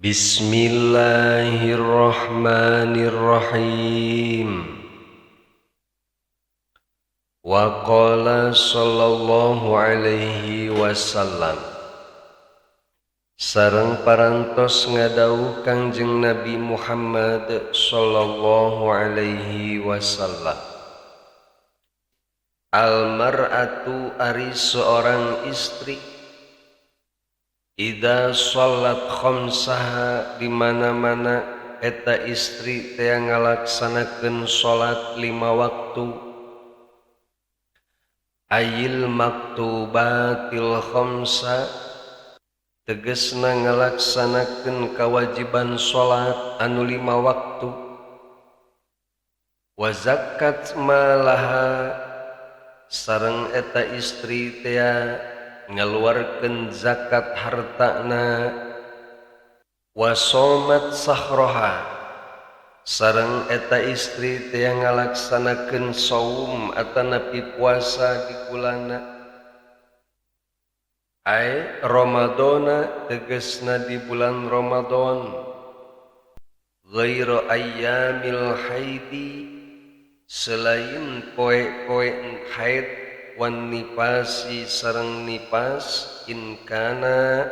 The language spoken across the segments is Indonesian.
Bismillahirrahmanirrahim. Wa qala sallallahu alaihi wasallam. Sareng parantos ngadawuh Kangjeng Nabi Muhammad sallallahu alaihi wasallam. Al-mar'atu ari seorang istri Ida sholat khamsaha di mana-mana eta istri teh ngalaksanakeun sholat 5 waktu ayil maktubatil khamsa tegesna ngalaksanakeun kewajiban sholat anu 5 waktu wa zakat malaha sareng eta istri teh ngaluarkeun zakat hartana wa somat sahroha sareng eta istri teh ngalaksanakeun saum atanapi puasa di bulanna ai Ramadana tegasna di bulan Ramadan ghairu ayyamil haidi selain poe-poe haid wan nipasi sareng nipas inkana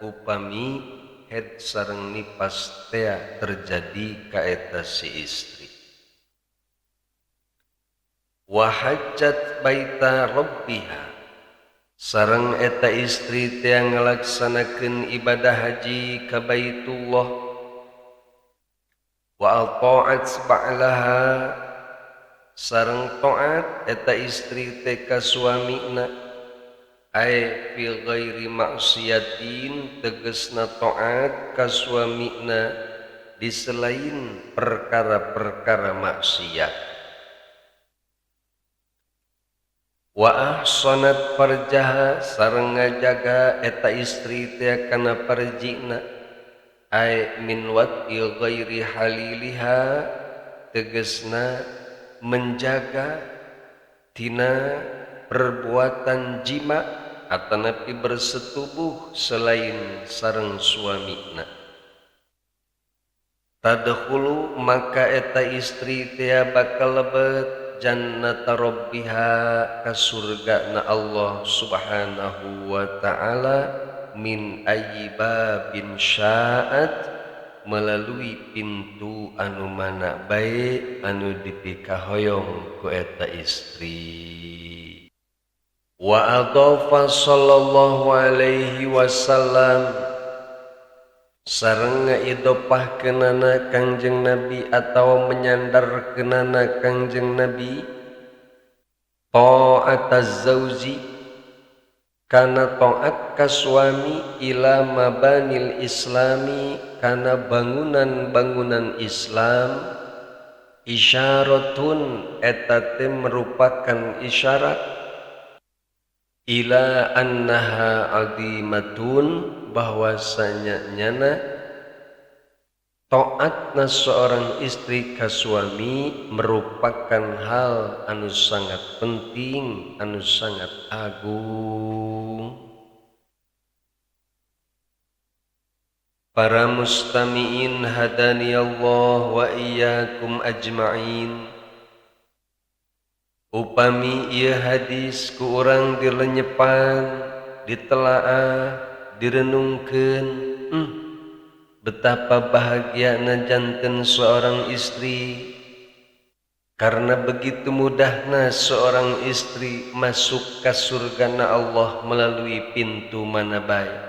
upami haid sareng nipas teh terjadi ka eta si istri wa hajjat baita rabbiha sareng eta istri teh ngalaksanakeun ibadah haji ka Baitullah wa ata'at ba'laha sareng taat eta istri teh ka suamina ai fi ghairi maksiatin tegasna taat ka suamina di selain perkara-perkara maksiat wa ahsanat farjaha sareng ngajaga eta istri teh kana farjina ai min wati ghairi haliliha tegasna menjaga tina perbuatan jima atanapi bersetubuh selain sareng suamina tadkhulu maka eta istri teh bakal lebet jannata rabbiha ka surgana Allah subhanahu wa ta'ala min ayyibabin sya'at melalui pintu anu mana bae anu dipikahoyong ku eta istri wa adhafa sallallahu alaihi wasallam sareng ngaidopahkeunana Kangjeng Nabi atawa menyandarkeunana Kangjeng Nabi ta'ataz zauji kana taat ka suami ila mabanil islami kana bangunan-bangunan Islam isyaratun eta teh merupakan isyarat ila annaha azimatun bahwasanya nyana taatna seorang istri ka suami merupakan hal anu sangat penting, anu sangat agung. Para mustami'in hadani Allah wa iyyakum ajma'in. Upami ieu hadis ku urang dilenyepan, ditelaah, direnungkeun, betapa bahagiana janten seorang istri karena begitu mudahnya seorang istri masuk ke surgana Allah melalui pintu mana baik.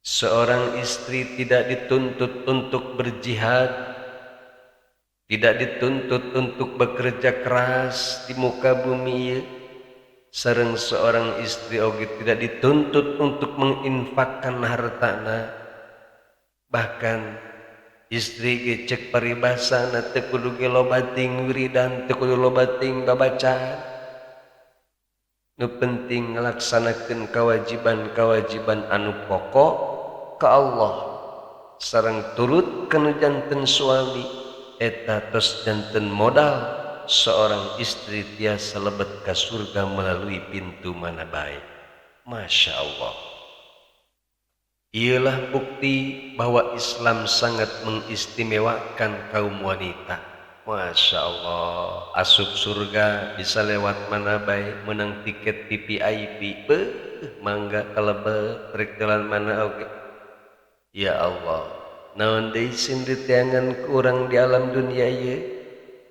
Seorang istri tidak dituntut untuk berjihad, tidak dituntut untuk bekerja keras di muka bumi, sareng seorang istri oge tidak dituntut untuk menginfakkan hartana. Bahkan istri ge cek paribasana teu kudu ge loba ting wiridan, teu kudu loba ting babacaan. Nu penting ngalaksanakeun kewajiban-kewajiban anu pokok ka Allah sareng turut kana janten suami eta tos janten modal seorang istri tiasa lebet ka surga melalui pintu mana baik. Masya Allah. Ialah bukti bahwa Islam sangat mengistimewakan kaum wanita. Masya Allah, asup surga bisa lewat mana baik, menang tiket VIP, mangga kalebet, rek jalan mana oke. Ya Allah, naon deui sindeuteangan kurang di alam dunia ieu,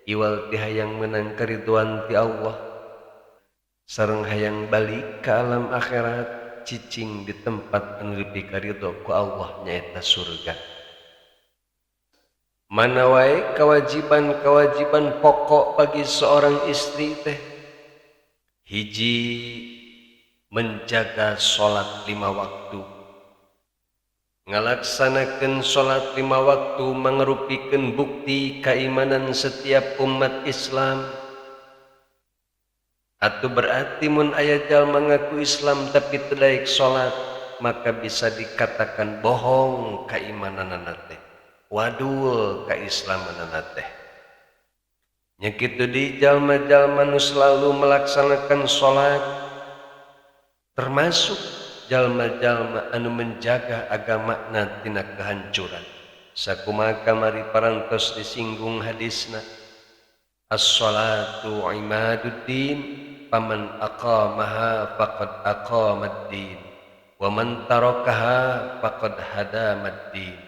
iwal ti hayang menang karidhoan ti Allah, sareng hayang balik ka alam akhirat, cicing di tempat anu leuwih karidho ku Allah nyaeta surga. Mana wae kewajiban-kewajiban pokok bagi seorang istri teh. Hiji, menjaga sholat 5 waktu. Ngalaksanakeun sholat 5 waktu mangrupikeun bukti keimanan setiap umat Islam. Atuh berarti mun aya jalma ngaku Islam tapi teu daek sholat, maka bisa dikatakan bohong keimananna teh. Wadul keislamanana teh. Nya kitu di jalma-jalma nu selalu melaksanakan sholat, termasuk jalma-jalma anu menjaga agamana tina kehancuran. Sakumaha kamari parantos disinggung hadisna, as-sholatu imaduddin, faman aqamaha faqad aqamad-din, wa man tarakaha faqad hadamad-din.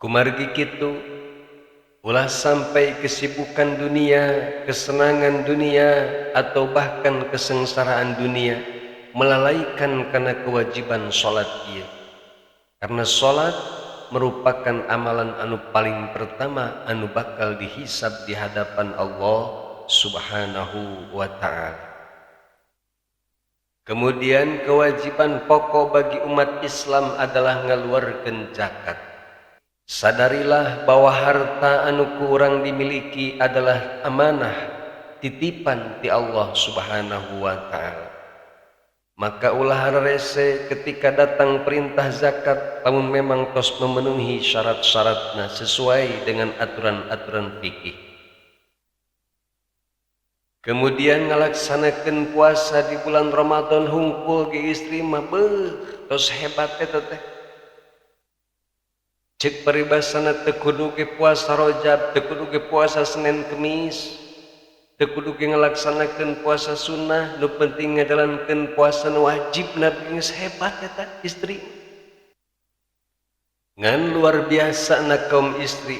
Kumargi kitu, ulah sampai kesibukan dunia, kesenangan dunia, atau bahkan kesengsaraan dunia melalaikan karena kewajiban sholat ieu. Karena sholat merupakan amalan anu paling pertama anu bakal dihisab di hadapan Allah Subhanahu wa ta'ala. Kemudian kewajiban pokok bagi umat Islam adalah ngaluarkeun zakat. Sadarilah bahwa harta anu kurang dimiliki adalah amanah, titipan ti Allah Subhanahu wa ta'ala. Maka ulah rese ketika datang perintah zakat, namun memang tos memenuhi syarat-syaratna sesuai dengan aturan-aturan fikih. Kemudian ngalaksanakeun puasa di bulan Ramadan hungkul ge istri mah tos hebat eta teh. Cek paribasana teu kudu ge puasa Rajab, teu kudu ge puasa Senin Kemis, teu kudu ge ngalaksanakeun puasa sunnah, nu penting ngajalankeun puasa nu wajib nabi geus hebat eta istri. Ngan luar biasa na kaum istri,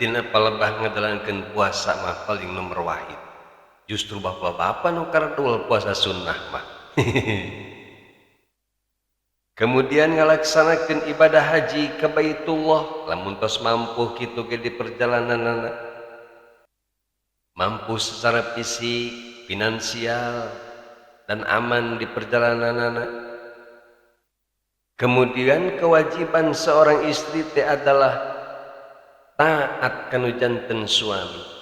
dina palebah ngajalankeun puasa mah paling nomor wahid. Justru bapak-bapak nu karadul puasa sunnah mah. Kemudian ngalaksanakeun ibadah haji ke Baitullah, lamun tos mampu kitu ge di perjalananna, mampu secara fisik, finansial, dan aman di perjalananna. Kemudian kewajiban seorang istri teh adalah taat kanu janten suami.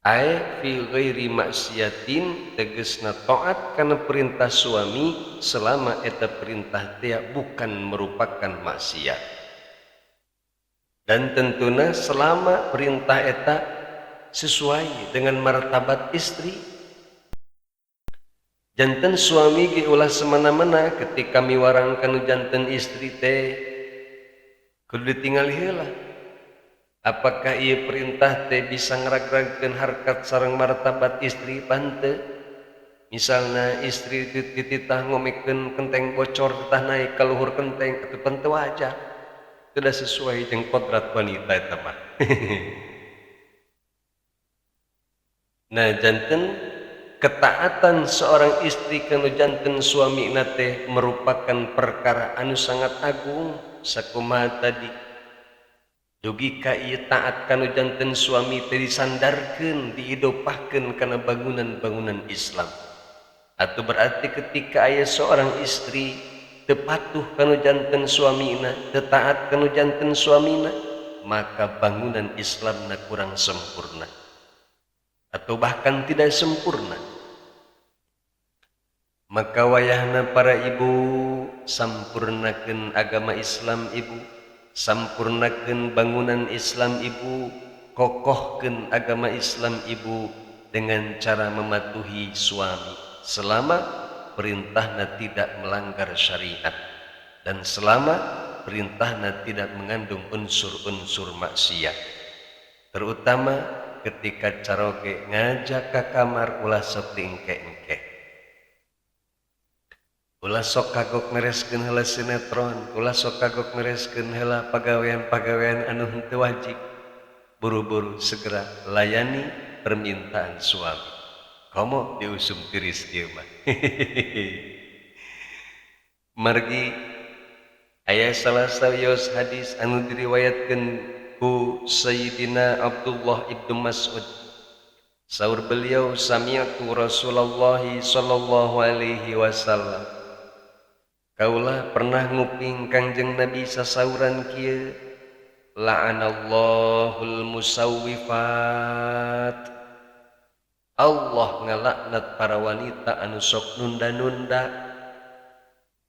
Ai fi ghairi maksiatin, tegasna taat kana perintah suami selama eta perintah teh bukan merupakan maksiat. Dan tentunya selama perintah eta sesuai dengan martabat istri. Janten suami ge ulah semana-mana ketika miwarang kanu janten istri teh kudu ditinggali heula. Apakah ieu perintah teh bisa ngaragragkeun harkat sareng martabat istri bante? Misalna istri tititah ngomekeun kenteng bocor tah naik ka luhur kenteng atuh teu wajar. Tidak sesuai jeung kodrat wanita eta mah. Nah, janten ketaatan seorang istri kanu janten suamina teh merupakan perkara anu sangat agung. Sakumaha tadi, dugi ka ieu taat kanu janten suami teh disandarkeun, diidopahkeun kana bangunan-bangunan Islam. Atuh berarti ketika aya seorang istri teu patuh kanu janten suamina, teu taat kanu janten suamina, maka bangunan Islamna kurang sempurna atau bahkan tidak sempurna. Maka wayahna para ibu sampurnakeun agama Islam ibu, sampurnakeun bangunan Islam ibu, kokohkeun agama Islam ibu dengan cara mematuhi suami selama perintahna tidak melanggar syariat. dan selama perintahna tidak mengandung unsur-unsur maksiat, terutama ketika caroge ngajak ke kamar ulah sok diengke-engke, ulah sok kagok mereskeun heula sinetron, ulah sok kagok mereskeun heula pagawean-pagawean anu henteu wajib. Buru-buru segera layani permintaan suami. Komo diusum tiris ieu mah. Margi aya salah sawios hadis anu diriwayatkeun ku Sayyidina Abdullah ibnu Mas'ud. Saur beliau, sami'tu Rasulullah sallallahu alaihi wasallam. Kaulah pernah nguping Kangjeng Nabi sasauran kieu, la'anallahul musawwifat. Allah ngalaknat para wanita anu sok nunda-nunda.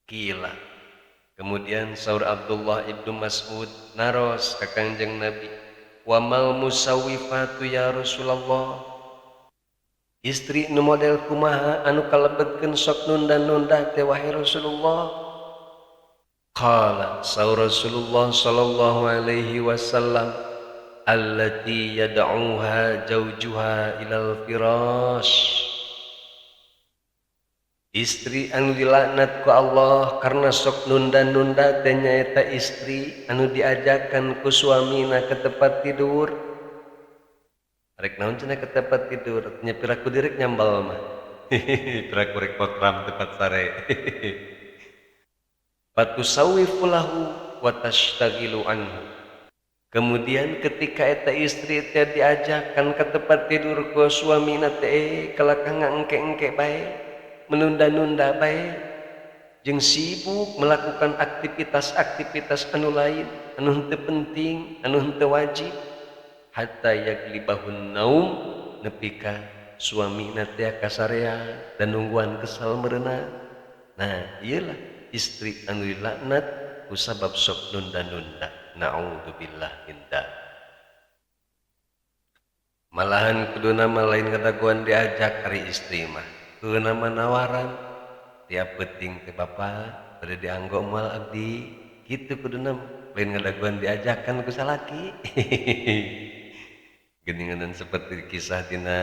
Gila. Kemudian saur Abdullah ibnu Mas'ud naros ka Kangjeng Nabi, wa mal musawwifatu ya Rasulullah. Istri nu model kumaha anu kalebetkeun sok nunda-nunda teh wahai Rasulullah? Qala saur Rasulullah sallallahu alaihi wasallam, allati yad'uha zawjuha ilal firash. Istri anu dilaknat ku Allah karena sok nunda-nunda teh nyaeta istri anu diajakan ku suamina ke tempat tidur. Rek naon cenah ke tempat tidur? Nya piraku direk nyambal mah. Piraku rek potram tempat sare. Fatusawwifu lahu wa tashtagilu anhu. Kemudian ketika eta istri teh diajakan ke tempat tidur ku suamina teh kalakang engke-engke bae, menunda-nunda bae, jeung sibuk melakukan aktivitas-aktivitas anu lain, anu henteu penting, anu henteu wajib, hatta yaglibahun naum, nepi ka suamina teh kasarean dan nungguan kesal meureunna. Nah, iyalah istri anu dilaknat ku sabab sok nunda-nunda. Na'udzubillah min dzalik. Malahan kuduna mah lain kadaguan diajak ari istri mah. Kuduna mah nawaran, tiap penting ke bapa bade dianggo moal abdi. Kitu kuduna lain kadaguan diajakan ku salaki. Geuningan seperti kisah dina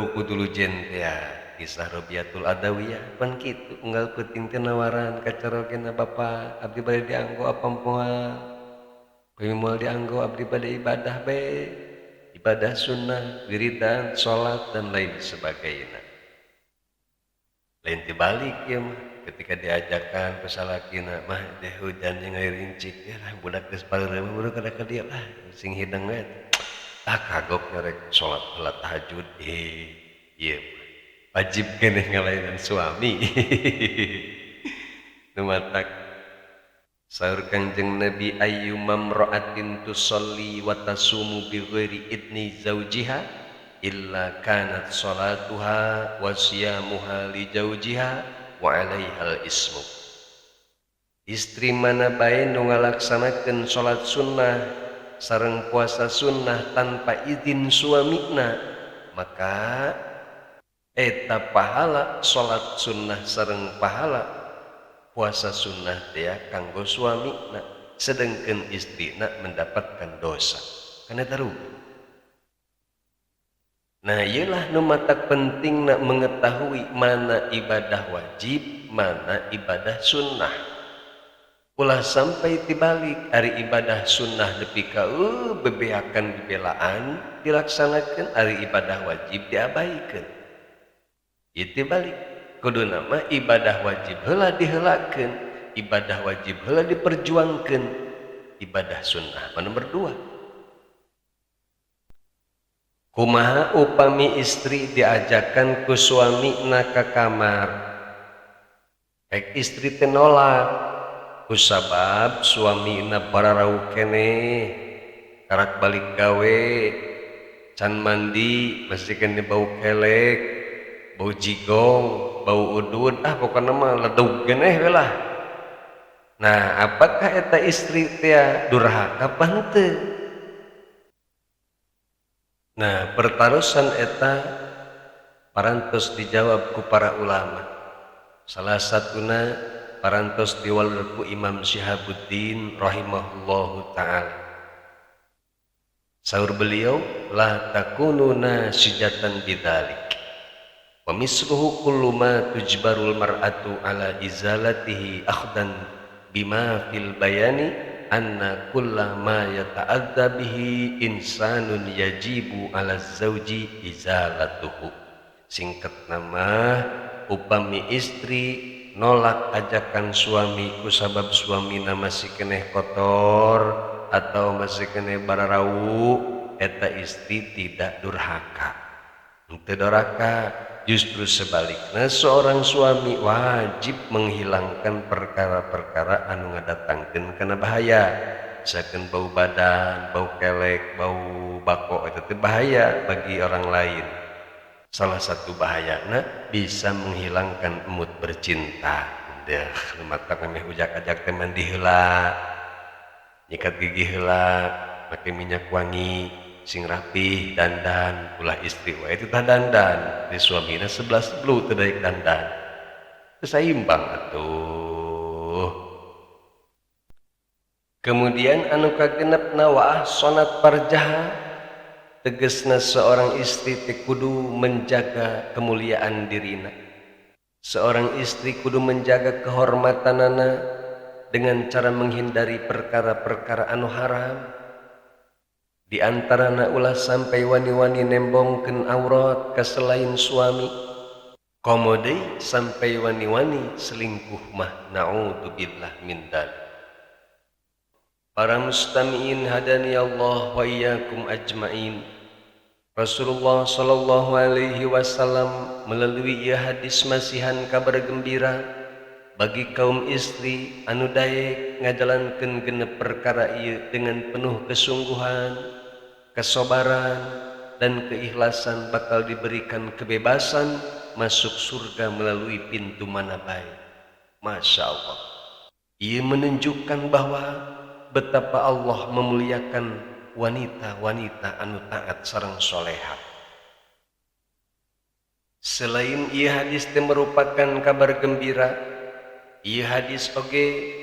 uku dulu jen teh ya. Kisah Robiatul Adawiyah pan kitu unggal peuting teh nawaran ka carogena bapa abdi bade dianggo apa moal. Kuy moal dianggo abdi bade ibadah bae. Ibadah sunnah, wiridan, salat dan lain sebagainya. Lain tibalik ya mah ketika diajakan pesalakina mah deh hujan yang air rincik ya lah budak geus pareureuh budak kada ka dieu lah sing hidang we. Kagok ngarek salat tahajud ieu wajib keneh ngalayanan suami. Numatak saur Kangjeng Nabi, ayyumam ra'atin tusalli wa tasumu bi ghairi idni zaujiha illa kanat salatuha wa siyamuha li zaujiha wa 'alaihal ismu. Istri mana bae nu ngalaksanakeun salat sunnah sareng puasa sunnah tanpa izin suamina, maka eta pahala salat sunnah sareng pahala puasa sunnah teh kanggo suamina, sedengkeun istrina mendapatkan dosa. Kana eta rugi. Nah, iyalah nu matak pentingna mengetahui mana ibadah wajib, mana ibadah sunnah. Ulah sampai tibalik ari ibadah sunnah nepi ka bebeakan dibelaan dilaksanakeun, ari ibadah wajib diabaikeun. Itu balik kuduna mah ibadah wajib heula diheulakeun, ibadah wajib heula diperjuangkeun, ibadah sunnah mah nomor 2. Kumaha upami istri diajakan ku suamina ka kamar, baik istri teh nolak kusabab suamina pararauh keneh karak balik gawe can mandi masih kene bau kelek, bau jigong, bau udud, pokoknya mah ledug geneh we lah. Nah, apakah eta istri teh durhaka apa henteu? Nah, pertarusan eta parantos dijawab ku para ulama. Salah satuna parantos diwalerku Imam Syihabuddin rahimahullahu ta'ala. Saur beliau, la takunu nasijatan bidzalik. Wa misluhu kullu ma tujbarul mar'atu ala izalatihi akhdan bima fil bayani anna kulla ma yata'adza bihi insanun yajibu ala zauji izalatuhu. Singkat nama, upami istri nolak ajakan suami kusabab suamina masih keneh kotor atau masih keneh bararau, eta istri tidak durhaka. Henteu durhaka, justru sebaliknya seorang suami wajib menghilangkan perkara-perkara anu ngadatangkeun kana bahaya. Misalkan bau badan, bau kelek, bau bako, itu teh bahaya bagi orang lain. Salah satu bahayana bisa menghilangkan mood bercinta. Deh, mata kami ujak-ajak teman diheula, nyikat gigi heula, pakai minyak wangi, sing rapih, dandan, ulah istri wae itu tah dandan, di suamina 11 belu teu daek dandan. Teu saimbang atuh. Kemudian anu kagenepna wa ahsanat farjaha, tegesna seorang istri teh kudu menjaga kemuliaan dirina. Seorang istri kudu menjaga kehormatanana dengan cara menghindari perkara-perkara anu haram. Di antarana ulah sampai wani-wani nembongkeun aurat ka selain suami. Komo deui sampai wani-wani selingkuh mah naudzubillah min dzalik. Para mustami'in hadani Allah wa iyyakum ajmain. Rasulullah sallallahu alaihi wasallam melalui ieu hadis masihan kabar gembira bagi kaum istri anu daek ngajalankeun genep perkara ieu dengan penuh kesungguhan, kesabaran dan keikhlasan bakal diberikan kebebasan masuk surga melalui pintu mana bae. Masya Allah. Ia menunjukkan bahwa betapa Allah memuliakan wanita-wanita anu taat sareng soleha. Selain ieu hadis teh merupakan kabar gembira, ieu hadis oge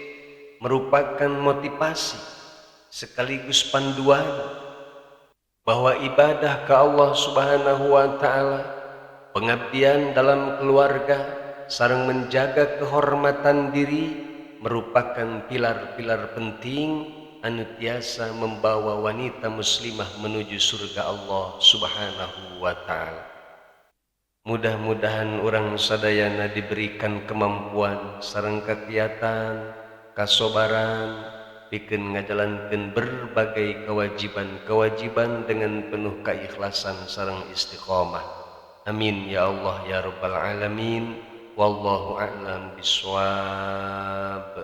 merupakan motivasi sekaligus panduan bahwa ibadah ke Allah Subhanahu wa taala, pengabdian dalam keluarga sareng menjaga kehormatan diri merupakan pilar-pilar penting anu tiasa membawa wanita muslimah menuju surga Allah Subhanahu wa taala. Mudah-mudahan urang sadayana diberikan kemampuan sareng kakiatan, kasabaran pikeun ngajalankeun berbagai kewajiban-kewajiban dengan penuh keikhlasan sareng istiqomah. Amin ya Allah ya rabbal alamin. Wallahu a'lam bishawab.